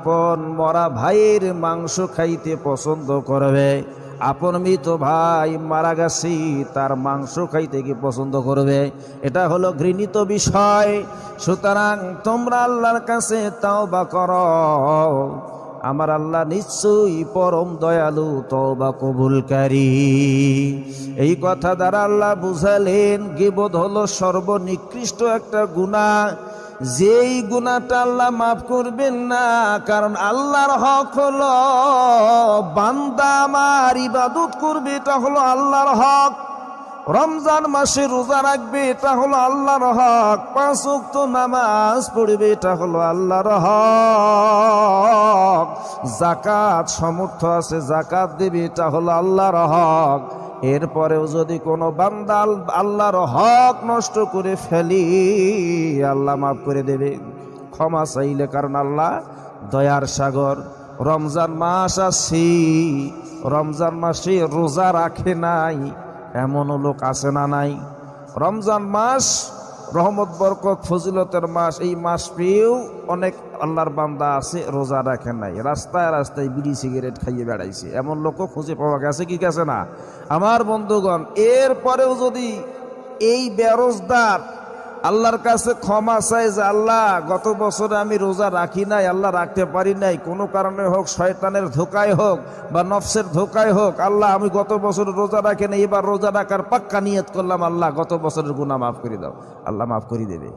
আপন মরা ভাইয়ের মাংস খাইতে পছন্দ করবে? আপন মৃত ভাই মারা গেছে, তার মাংস খাইতে কি পছন্দ করবে? এটা হলো ঘৃণিত বিষয়। সুতরাং তোমরা আল্লাহর কাছে তাওবা করো, আমার আল্লাহ নিশ্চয়ই পরম দয়ালু, তওবা কবুলকারী। এই কথা দ্বারা আল্লাহ বুঝালেন গীবত হলো সর্বনিকৃষ্ট একটা গুনাহ, যেই গুনাহটা আল্লাহ মাফ করবেন না। কারণ আল্লাহর হক হলো বান্দা আমার ইবাদত করবে, এটা হলো আল্লাহর হক। রমজান মাসে রোজা রাখবে, এটা হলো আল্লাহর হক। 5 ওয়াক্ত নামাজ পড়বে, এটা হলো আল্লাহর হক। যাকাত সামর্থ্য আছে যাকাত দেবে, এটা হলো আল্লাহর হক। এরপরেও যদি কোনো বান্দা আল্লাহর হক নষ্ট করে ফেলি, আল্লাহ মাফ করে দেবে ক্ষমা চাইলে, কারণ আল্লাহ দয়ার সাগর। রমজান মাস আসছে, রমজান মাসে রোজা রাখে নাই এমনও লোক আছে না নাই? রমজান মাস রহমত বরকত ফজিলতের মাস, এই মাস পেয়েও অনেক আল্লাহর বান্দা আছে রোজা রাখে নাই, রাস্তায় রাস্তায় বিড়ি সিগারেট খাইয়ে বেড়াইছে, এমন লোকও খুঁজে পাওয়া গেছে কি গেছে না আমার বন্ধুগণ? এরপরেও যদি এই বেরোজদার আল্লাহর কাছে ক্ষমা চাই যে আল্লাহ গত বছরে আমি রোজা রাখি নাই, আল্লাহ রাখতে পারি নাই, কোনো কারণে হোক, শয়তানের ধোকায় হোক বা নফসের ধোকায় হোক, আল্লাহ আমি গত বছর রোজা রাখি নাই, এবার রোজা রাখার পাক্কা নিয়ত করলাম, আল্লাহ গত বছরের গুনাহ মাফ করে দাও, আল্লাহ মাফ করে দেবে।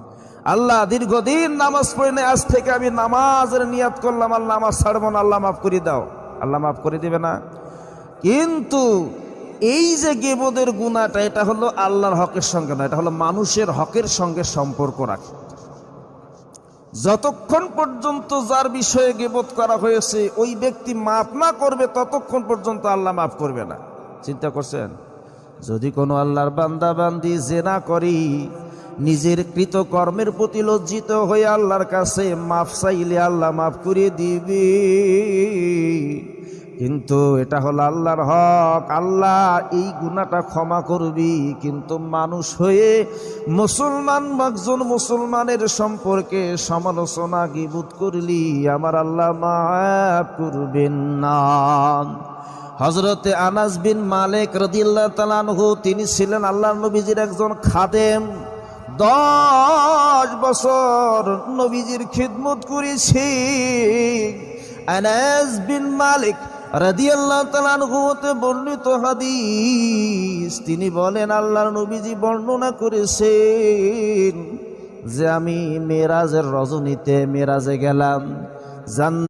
আল্লাহ দীর্ঘদিন নামাজ পড়ি নাই, আজ থেকে আমি নামাজের নিয়ত করলাম, আল্লাহ নামাজ ছাড়বো না, আল্লাহ মাফ করে দাও, আল্লাহ মাফ করে দেবে না? কিন্তু এই যে গীবতের গুনাহটা, এটা হলো আল্লাহর হকের সঙ্গে না, এটা হলো মানুষের হকের সঙ্গে সম্পর্ক রাখে। যতক্ষণ পর্যন্ত যার বিষয়ে গীবত করা হয়েছে ওই ব্যক্তি মাফ না করবে, ততক্ষণ পর্যন্ত আল্লাহ মাফ করবে না। চিন্তা করছেন? যদি কোনো আল্লাহর বান্দা বান্দি জিনা করি, নিজের কৃত কর্মের প্রতি লজ্জিত হয়ে আল্লাহর কাছে মাফ চাইলে আল্লাহ মাফ করে দিবে। কিন্তু এটা হলো আল্লাহর হক, আল্লাহ এই গুনাহটা ক্ষমা করবি। কিন্তু মানুষ হয়ে মুসলমান একজন মুসলমানের সম্পর্কে সমালোচনা গীবত করলি, আমার আল্লাহ মাফ করবেন না। হযরতে আনাস বিন মালিক রাদিয়াল্লাহু তাআলা আনহু, তিনি ছিলেন আল্লাহর নবীজির একজন খাদেম। 10 বছর নবীজির খিদমত করেছি। আনাস বিন মালিক রাদিয়াল্লাহু তাআলা আনহু হতে বর্ণিত হাদিস, তিনি বলেন আল্লাহর নবীজি বর্ণনা করেছেন যে আমি মেরাজের রজনীতে মেরাজে গেলাম,